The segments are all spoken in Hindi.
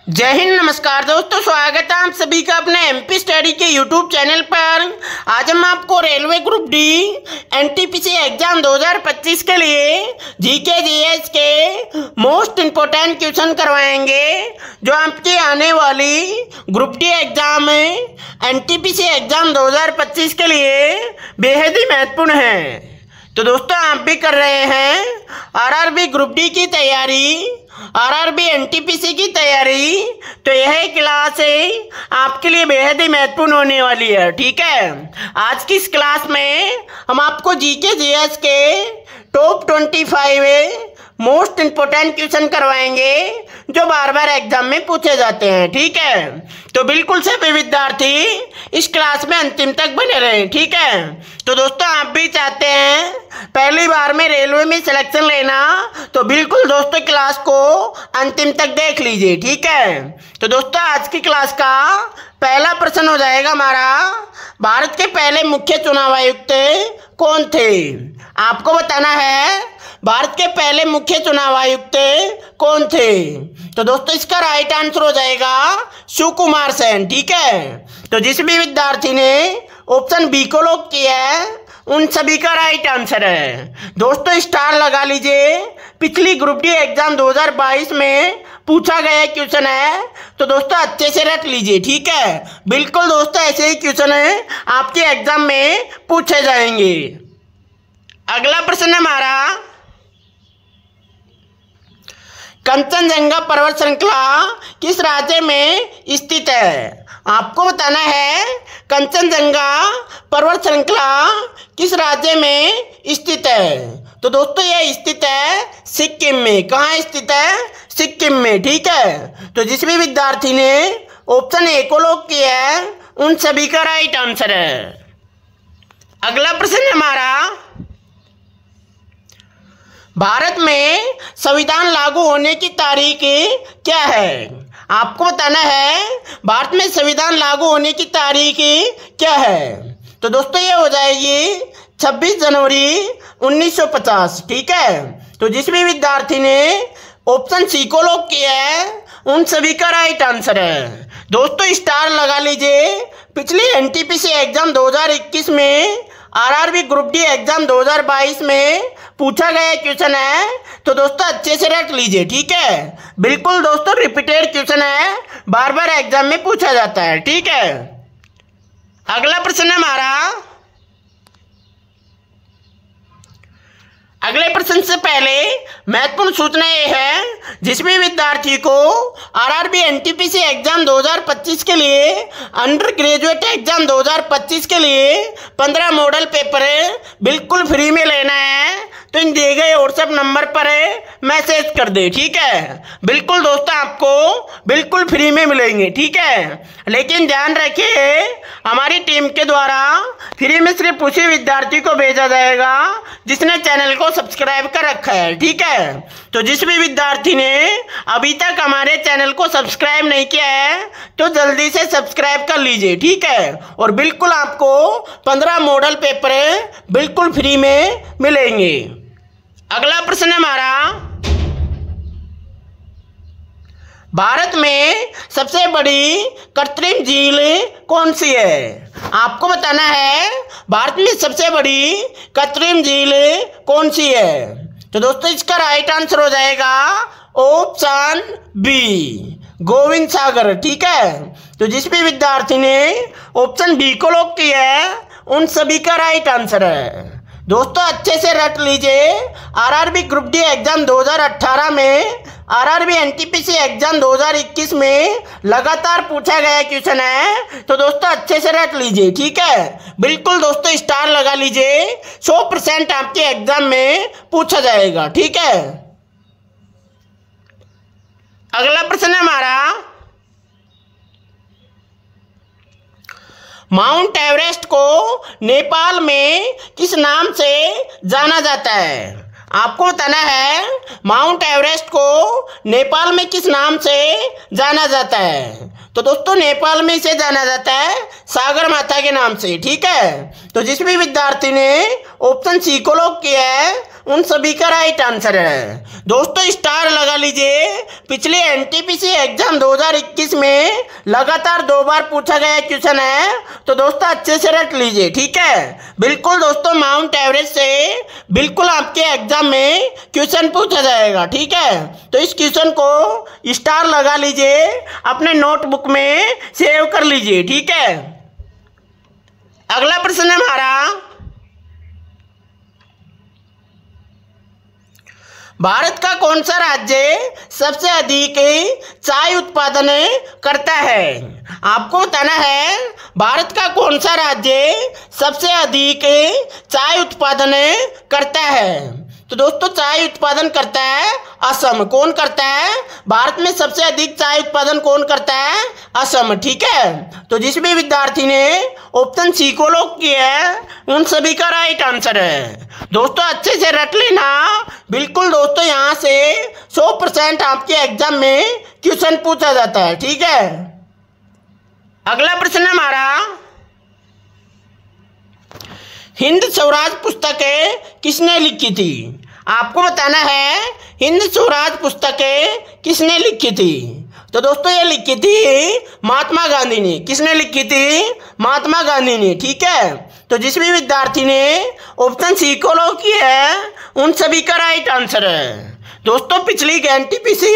जय हिंद। नमस्कार दोस्तों, स्वागत है आप सभी का अपने एमपी स्टडी के यूट्यूब चैनल पर। आज हम आपको railway group D NTPC exam 2025 के लिए जीके जीएस के मोस्ट इम्पोर्टेंट क्वेश्चन करवाएंगे, जो आपकी आने वाली group D exam NTPC exam 2025 के लिए बेहद ही महत्वपूर्ण है। तो दोस्तों, आप भी कर रहे हैं आरआरबी ग्रुप डी की तैयारी, आरआरबी एनटीपीसी की तैयारी, तो यह क्लास आपके लिए बेहद ही महत्वपूर्ण होने वाली है। ठीक है, आज की इस क्लास में हम आपको जीके जीएस के टॉप 25 मोस्ट इम्पोर्टेंट क्वेश्चन करवाएंगे, जो बार बार एग्जाम में पूछे जाते हैं। ठीक है, तो बिल्कुल सभी विद्यार्थी इस क्लास में अंतिम तक बने रहें। ठीक है, तो दोस्तों, आप भी चाहते हैं पहली बार में रेलवे में सिलेक्शन लेना, तो बिल्कुल दोस्तों क्लास को अंतिम तक देख लीजिए। ठीक है, तो दोस्तों, आज की क्लास का पहला प्रश्न हो जाएगा हमारा, भारत के पहले मुख्य चुनाव आयुक्त कौन थे? आपको बताना है भारत के पहले मुख्य चुनाव आयुक्त कौन थे। तो दोस्तों, इसका राइट आंसर हो जाएगा सुकुमार सेन। ठीक है, तो जिस भी विद्यार्थी ने ऑप्शन बी को लॉक किया है उन सभी का राइट आंसर है। दोस्तों, स्टार लगा लीजिए, पिछली ग्रुप डी एग्जाम 2022 में पूछा गया क्वेश्चन है, तो दोस्तों अच्छे से रट लीजिए। ठीक है, बिल्कुल दोस्तों ऐसे ही क्वेश्चन है आपके एग्जाम में पूछे जाएंगे। अगला प्रश्न हमारा, कंचनजंगा पर्वत श्रृंखला किस राज्य में स्थित है? आपको बताना है कंचनजंगा पर्वत श्रृंखला किस राज्य में स्थित है। तो दोस्तों, यह स्थित है सिक्किम में। कहाँ स्थित है? सिक्किम में। ठीक है, तो जिस भी विद्यार्थी ने ऑप्शन ए को लॉक किया है उन सभी का राइट आंसर है। अगला प्रश्न हमारा, भारत में संविधान लागू होने की तारीख क्या है? आपको बताना है भारत में संविधान लागू होने की तारीख क्या है। तो दोस्तों, ये हो जाएगी 26 जनवरी 1950। ठीक है, तो जिस भी विद्यार्थी ने ऑप्शन सी को लॉक किया है उन सभी का राइट आंसर है। दोस्तों, स्टार लगा लीजिए, पिछली एनटीपीसी एग्जाम 2021 में आरआरबी ग्रुप डी एग्जाम 2022 में पूछा गया क्वेश्चन है, तो दोस्तों अच्छे से रट लीजिए। ठीक है, बिल्कुल दोस्तों रिपीटेड क्वेश्चन है, बार बार एग्जाम में पूछा जाता है। ठीक है, अगला प्रश्न हमारा, अगले प्रश्न से पहले महत्वपूर्ण सूचना यह है, जिस भी विद्यार्थी को आरआरबी एनटीपीसी एग्जाम 2025 के लिए, अंडर ग्रेजुएट एग्जाम 2025 के लिए 15 मॉडल पेपर बिल्कुल फ्री में लेना है, तो इन दिए गए व्हाट्सएप नंबर पर मैसेज कर दे। ठीक है, बिल्कुल दोस्तों आपको बिल्कुल फ्री में मिलेंगे। ठीक है, लेकिन ध्यान रखिए, हमारी टीम के द्वारा फ्री में सिर्फ उसी विद्यार्थी को भेजा जाएगा जिसने चैनल को सब्सक्राइब कर रखा है। ठीक है, तो जिस भी विद्यार्थी ने अभी तक हमारे चैनल को सब्सक्राइब नहीं किया है तो जल्दी से सब्सक्राइब कर लीजिए। ठीक है, और बिल्कुल आपको 15 मॉडल पेपर बिल्कुल फ्री में मिलेंगे। अगला प्रश्न हमारा, भारत में सबसे बड़ी कृत्रिम झील कौन सी है? आपको बताना है भारत में सबसे बड़ी कृत्रिम झील कौन सी है। तो दोस्तों, इसका राइट आंसर हो जाएगा ऑप्शन बी, गोविंद सागर। ठीक है, तो जिस भी विद्यार्थी ने ऑप्शन बी को लॉक किया है उन सभी का राइट आंसर है। दोस्तों, अच्छे से रट लीजिए, आरआरबी ग्रुप डी एग्जाम 2018 में, आरआरबी एनटीपीसी एग्जाम 2021 में लगातार पूछा गया क्वेश्चन है, तो दोस्तों अच्छे से रट लीजिए। ठीक है, बिल्कुल दोस्तों स्टार लगा लीजिए, 100% आपके एग्जाम में पूछा जाएगा। ठीक है, अगला प्रश्न हमारा, माउंट एवरेस्ट को नेपाल में किस नाम से जाना जाता है? आपको बताना है माउंट एवरेस्ट को नेपाल में किस नाम से जाना जाता है। तो दोस्तों, नेपाल में इसे जाना जाता है सागर माता के नाम से। ठीक है, तो जिस भी विद्यार्थी ने ऑप्शन सी को लॉक किया है उन सभी का राइट आंसर है। दोस्तों स्टार लगा लीजिए। पिछले एनटीपीसी एग्जाम 2021 में लगातार 2 बार पूछा गया क्वेश्चन है, तो दोस्तों अच्छे से रट लीजिए, ठीक है। बिल्कुल दोस्तों माउंट एवरेस्ट से बिल्कुल आपके एग्जाम में क्वेश्चन पूछा जाएगा, ठीक है। तो इस क्वेश्चन को स्टार लगा लीजिए, अपने नोटबुक में सेव कर लीजिए, ठीक है। अगला प्रश्न है हमारा, भारत का कौन सा राज्य सबसे अधिक चाय उत्पादन करता है? आपको बताना है भारत का कौन सा राज्य सबसे अधिक चाय उत्पादन करता है। तो दोस्तों चाय उत्पादन करता है असम। कौन करता है? भारत में सबसे अधिक चाय उत्पादन कौन करता है? असम, ठीक है। तो जिस भी विद्यार्थी ने ऑप्शन सी को लॉक किया है उन सभी का राइट आंसर है। दोस्तों अच्छे से रट लेना। बिल्कुल दोस्तों यहाँ से 100% आपके एग्जाम में क्वेश्चन पूछा जाता है, ठीक है। अगला प्रश्न हमारा, हिंद स्वराज पुस्तक किसने लिखी थी? आपको बताना है हिंद स्वराज पुस्तक किसने लिखी थी। तो दोस्तों ये लिखी थी महात्मा गांधी ने। किसने लिखी थी? महात्मा गांधी ने, ठीक है। तो जिस भी विद्यार्थी ने ऑप्शन सी को लॉक किया है उन सभी का राइट आंसर है। दोस्तों पिछली एनटीपीसी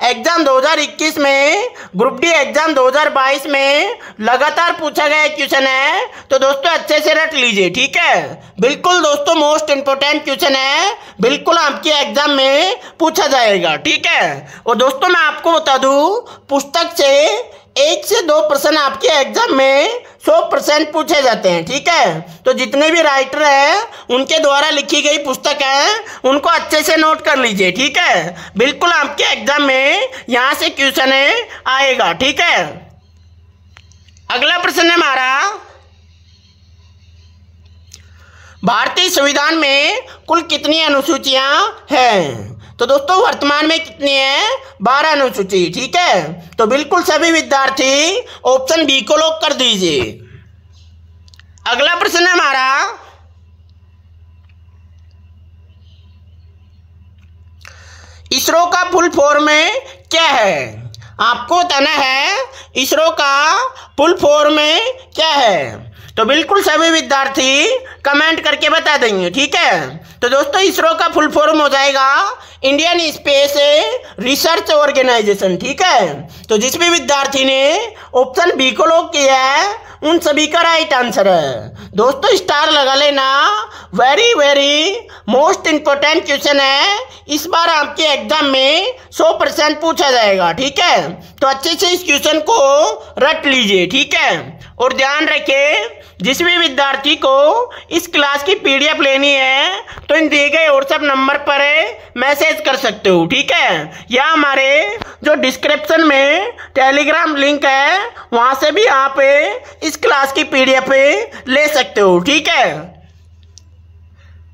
एग्जाम 2021 में ग्रुप डी एग्जाम 2022 में लगातार पूछा गया क्वेश्चन है, तो दोस्तों अच्छे से रट लीजिए, ठीक है। बिल्कुल दोस्तों मोस्ट इंपोर्टेंट क्वेश्चन है, बिल्कुल आपके एग्जाम में पूछा जाएगा, ठीक है। और दोस्तों मैं आपको बता दूं पुस्तक से 1 से 2 प्रश्न आपके एग्जाम में 100% पूछे जाते हैं, ठीक है। तो जितने भी राइटर हैं उनके द्वारा लिखी गई पुस्तक है उनको अच्छे से नोट कर लीजिए, ठीक है। बिल्कुल आपके एग्जाम में यहाँ से क्वेश्चन आएगा, ठीक है। अगला प्रश्न है हमारा, भारतीय संविधान में कुल कितनी अनुसूचियां हैं? तो दोस्तों वर्तमान में कितनी है? 12 अनुसूची, ठीक है। तो बिल्कुल सभी विद्यार्थी ऑप्शन बी को लॉक कर दीजिए। अगला प्रश्न है हमारा, इसरो का फुल फॉर्म क्या है? आपको बताना है इसरो का फुल फॉर्म क्या है। तो बिल्कुल सभी विद्यार्थी कमेंट करके बता देंगे, ठीक है। तो दोस्तों इसरो का फुल फॉर्म हो जाएगा इंडियन स्पेस रिसर्च ऑर्गेनाइजेशन, ठीक है। तो जिस भी विद्यार्थी ने ऑप्शन बी को लॉक किया है उन सभी का राइट आंसर है। दोस्तों स्टार लगा लेना। Very very most important question है, इस बार आपके एग्जाम में 100% पूछा जाएगा, ठीक है। तो अच्छे से इस क्वेश्चन को रट लीजिए, ठीक है। और ध्यान रखें जिस भी विद्यार्थी को इस क्लास की पीडीएफ लेनी है तो इन दिए गए व्हाट्सएप नंबर पर मैसेज कर सकते हो, ठीक है। या हमारे जो डिस्क्रिप्शन में टेलीग्राम लिंक है वहां से भी आप इस क्लास की पीडीएफ ले सकते हो, ठीक है।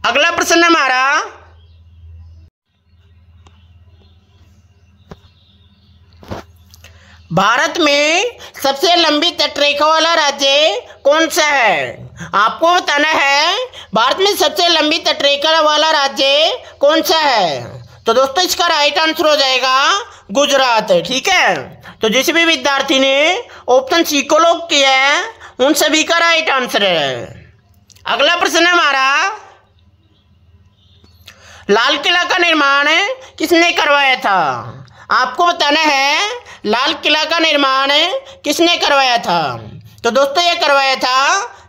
अगला प्रश्न हमारा, भारत में सबसे लंबी तटरेखा वाला राज्य कौन सा है? आपको बताना है भारत में सबसे लंबी तटरेखा वाला राज्य कौन सा है। तो दोस्तों इसका राइट आंसर हो जाएगा गुजरात, ठीक है। तो जिस भी विद्यार्थी ने ऑप्शन सी को लॉक किया है उन सभी का राइट आंसर है। अगला प्रश्न है हमारा, लाल किला का निर्माण किसने करवाया था? आपको बताना है लाल किला का निर्माण किसने करवाया था। तो दोस्तों ये करवाया था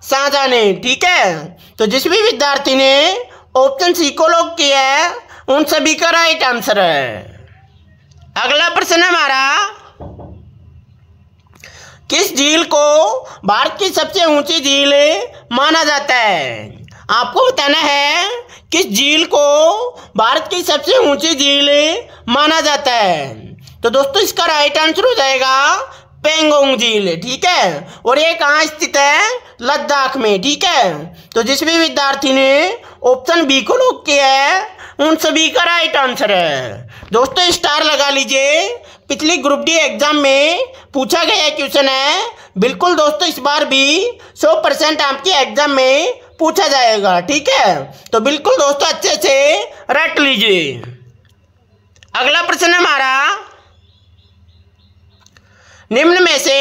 शाहजहां ने, ठीक है। तो जिस भी विद्यार्थी ने ऑप्शन सी को लॉक किया है उन सभी का राइट आंसर है। अगला प्रश्न हमारा, किस झील को भारत की सबसे ऊंची झील माना जाता है? आपको बताना है किस झील को भारत की सबसे ऊंची झील माना जाता है। तो दोस्तों इसका राइट आंसर हो जाएगा पेंगोंग झील, ठीक है। और ये कहाँ स्थित है? लद्दाख में, ठीक है। तो जिस भी विद्यार्थी ने ऑप्शन बी को लॉक किया है उन सभी का राइट आंसर है। दोस्तों स्टार लगा लीजिए। पिछली ग्रुप डी एग्जाम में पूछा गया क्वेश्चन है, बिल्कुल दोस्तों इस बार भी 100% आपके एग्जाम में पूछा जाएगा। ठीक है, तो बिल्कुल दोस्तों अच्छे से रट लीजिए। अगला प्रश्न हमारा, निम्न में से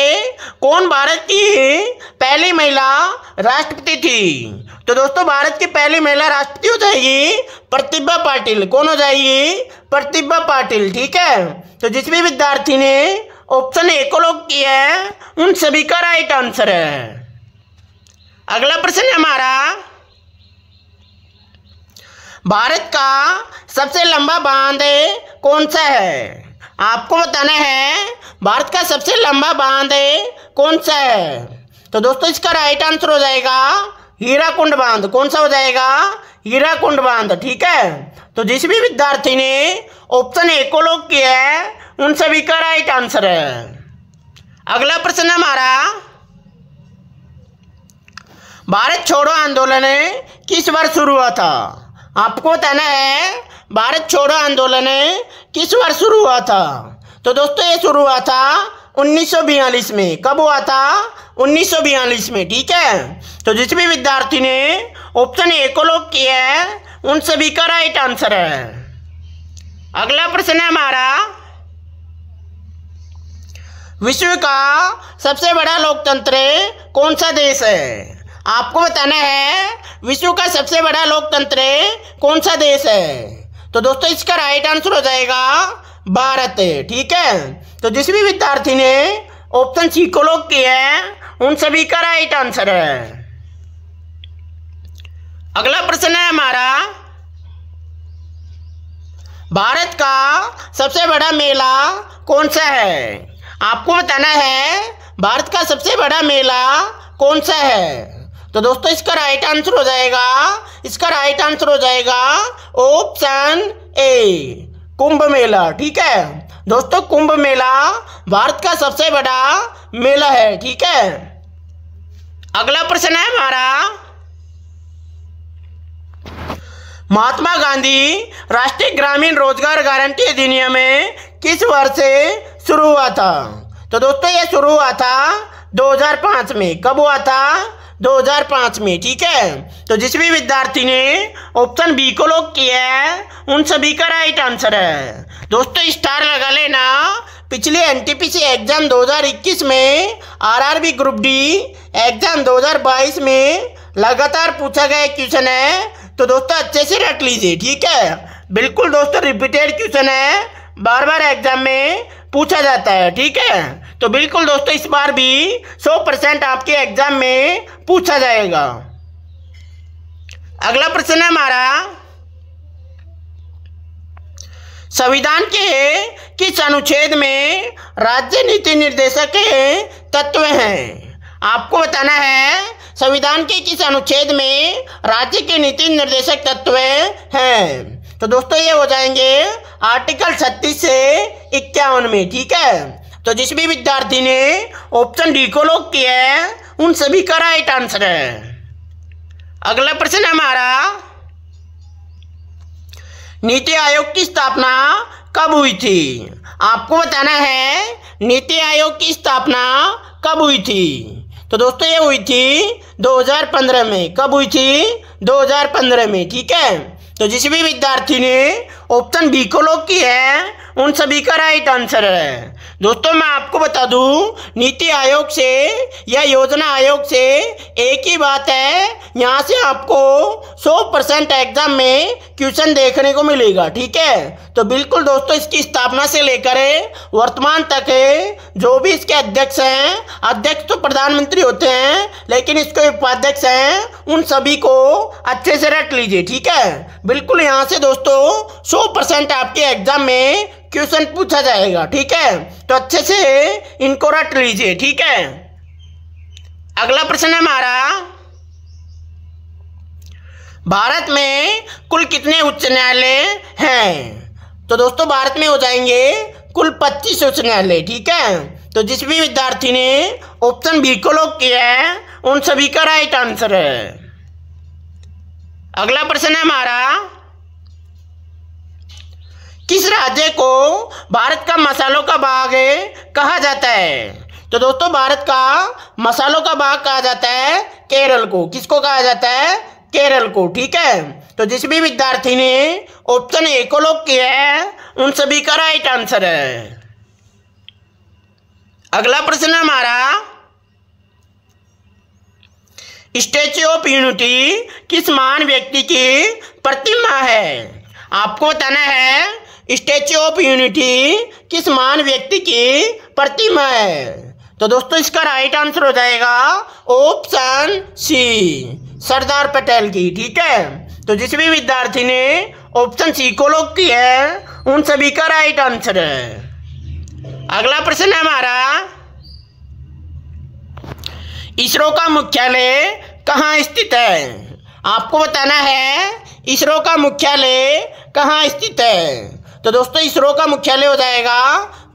कौन भारत की पहली महिला राष्ट्रपति थी? तो दोस्तों भारत की पहली महिला राष्ट्रपति हो जाएगी प्रतिभा पाटिल। कौन हो जाएगी? प्रतिभा पाटिल। ठीक है, तो जिस भी विद्यार्थी ने ऑप्शन ए को लॉक किया है उन सभी का राइट आंसर है। अगला प्रश्न हमारा, भारत का सबसे लंबा बांध कौन सा है? आपको बताना है भारत का सबसे लंबा बांध कौन सा है। तो दोस्तों इसका राइट आंसर हो जाएगा हीराकुंड बांध। कौन सा हो जाएगा? हीराकुंड बांध। ठीक है, तो जिस भी विद्यार्थी ने ऑप्शन ए को लॉक किया है उन सभी का राइट आंसर है। अगला प्रश्न हमारा, भारत छोड़ो आंदोलन किस वर्ष शुरू हुआ था? आपको बताना है भारत छोड़ो आंदोलन किस वर्ष शुरू हुआ था। तो दोस्तों ये शुरू हुआ था 1942 में। कब हुआ था? 1942 में। ठीक है, तो जिस भी विद्यार्थी ने ऑप्शन ए को लॉक किया है उन सभी का राइट आंसर है। अगला प्रश्न है हमारा, विश्व का सबसे बड़ा लोकतंत्र कौन सा देश है? आपको बताना है विश्व का सबसे बड़ा लोकतंत्र कौन सा देश है। तो दोस्तों इसका राइट आंसर हो जाएगा भारत। ठीक है, तो जिस भी विद्यार्थी ने ऑप्शन सी को लॉक किया है उन सभी का राइट आंसर है। अगला प्रश्न है हमारा, भारत का सबसे बड़ा मेला कौन सा है? आपको बताना है भारत का सबसे बड़ा मेला कौन सा है। तो दोस्तों इसका राइट आंसर हो जाएगा ऑप्शन ए कुंभ मेला। ठीक है दोस्तों, कुंभ मेला भारत का सबसे बड़ा मेला है। ठीक है, अगला प्रश्न है हमारा, महात्मा गांधी राष्ट्रीय ग्रामीण रोजगार गारंटी अधिनियम किस वर्ष से शुरू हुआ था? तो दोस्तों ये शुरू हुआ था 2005 में। कब हुआ था? 2005 में। ठीक है, तो जिस भी विद्यार्थी ने ऑप्शन बी को लॉक किया है उन सभी का राइट आंसर है। दोस्तों स्टार लगा लेना, पिछले एनटीपीसी एग्जाम 2021 में, आरआरबी ग्रुप डी एग्जाम 2022 में लगातार पूछा गया क्वेश्चन है। तो दोस्तों अच्छे से रट लीजिए। ठीक है, बिल्कुल दोस्तों रिपीटेड क्वेश्चन है, बार बार एग्जाम में पूछा जाता है। ठीक है, तो बिल्कुल दोस्तों इस बार भी 100% आपके एग्जाम में पूछा जाएगा। अगला प्रश्न है हमारा, संविधान के किस अनुच्छेद में राज्य नीति निर्देशक तत्व हैं? आपको बताना है संविधान के किस अनुच्छेद में राज्य के नीति निर्देशक तत्व हैं। तो दोस्तों ये हो जाएंगे आर्टिकल 36 से 51 में। ठीक है, तो जिस भी विद्यार्थी ने ऑप्शन डी को लॉक किया है उन सभी का राइट आंसर है। अगला प्रश्न हमारा, नीति आयोग की स्थापना कब हुई थी? आपको बताना है नीति आयोग की स्थापना कब हुई थी। तो दोस्तों ये हुई थी 2015 में। कब हुई थी? 2015 में। ठीक है, तो जिस भी विद्यार्थी ने ऑप्शन बी को लॉक किया है उन सभी का राइट आंसर है। दोस्तों मैं आपको बता दूं, नीति आयोग से या योजना आयोग से एक ही बात है, यहाँ से आपको 100% एग्जाम में क्वेश्चन देखने को मिलेगा। ठीक है, तो बिल्कुल दोस्तों इसकी स्थापना से लेकर वर्तमान तक जो भी इसके अध्यक्ष हैं, अध्यक्ष तो प्रधानमंत्री होते हैं लेकिन इसके उपाध्यक्ष हैं, उन सभी को अच्छे से रट लीजिए। ठीक है, बिल्कुल यहाँ से दोस्तों 100% आपके एग्जाम में क्वेश्चन पूछा जाएगा। ठीक है, तो अच्छे से इनको रट लीजिए। ठीक है, अगला प्रश्न है हमारा, भारत में कुल कितने उच्च न्यायालय हैं? तो दोस्तों भारत में हो जाएंगे कुल 25 उच्च न्यायालय। ठीक है, तो जिस भी विद्यार्थी ने ऑप्शन बी को लॉक किया है उन सभी का राइट आंसर है। अगला प्रश्न है हमारा, किस राज्य को भारत का मसालों का बाग कहा जाता है? तो दोस्तों भारत का मसालों का बाग कहा जाता है केरल को। किसको कहा जाता है? केरल को। ठीक है, तो जिस भी विद्यार्थी ने ऑप्शन ए को लॉक किया है उन सभी का राइट आंसर है। अगला प्रश्न हमारा, स्टैच्यू ऑफ यूनिटी किस महान व्यक्ति की प्रतिमा है? आपको बताना है स्टैच्यू ऑफ यूनिटी किस महान व्यक्ति की प्रतिमा है। तो दोस्तों इसका राइट आंसर हो जाएगा ऑप्शन सी, सरदार पटेल की। ठीक है, तो जिस भी विद्यार्थी ने ऑप्शन सी को लॉक किया है उन सभी का राइट आंसर है। अगला प्रश्न है हमारा, इसरो का मुख्यालय कहाँ स्थित है? आपको बताना है इसरो का मुख्यालय कहाँ स्थित है। तो दोस्तों इसरो का मुख्यालय हो जाएगा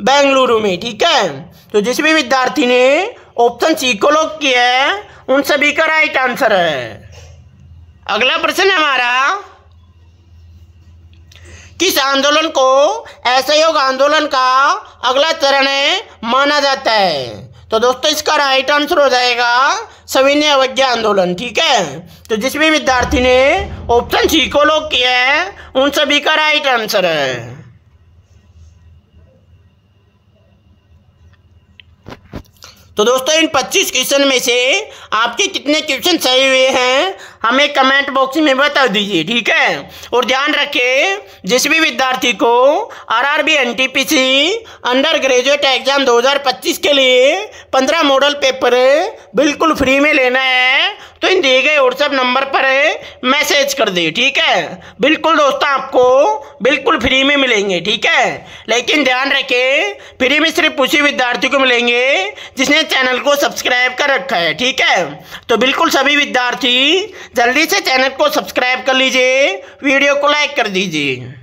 बेंगलुरु में। ठीक है, तो जिस भी विद्यार्थी ने ऑप्शन सी को लॉक किया है उन सभी का राइट आंसर है। अगला प्रश्न है हमारा, किस आंदोलन को असहयोग आंदोलन का अगला चरण माना जाता है? तो दोस्तों इसका राइट आंसर हो जाएगा सविनय अवज्ञा आंदोलन। ठीक है, तो जिस भी विद्यार्थी ने ऑप्शन सी को लॉक किया है उन सभी का राइट आंसर है। तो दोस्तों इन 25 क्वेश्चन में से आपके कितने क्वेश्चन सही हुए हैं हमें कमेंट बॉक्स में बता दीजिए। ठीक है, और ध्यान रखें जिस भी विद्यार्थी को RRB NTPC under graduate exam 2025 के लिए 15 मॉडल पेपर बिल्कुल फ्री में लेना है तो इन दिए गए व्हाट्सएप नंबर पर मैसेज कर दे। ठीक है, बिल्कुल दोस्तों आपको बिल्कुल फ्री में मिलेंगे। ठीक है, लेकिन ध्यान रखें फ्री में सिर्फ उसी विद्यार्थी को मिलेंगे जिसने चैनल को सब्सक्राइब कर रखा है। ठीक है, तो बिल्कुल सभी विद्यार्थी जल्दी से चैनल को सब्सक्राइब कर लीजिए, वीडियो को लाइक कर दीजिए।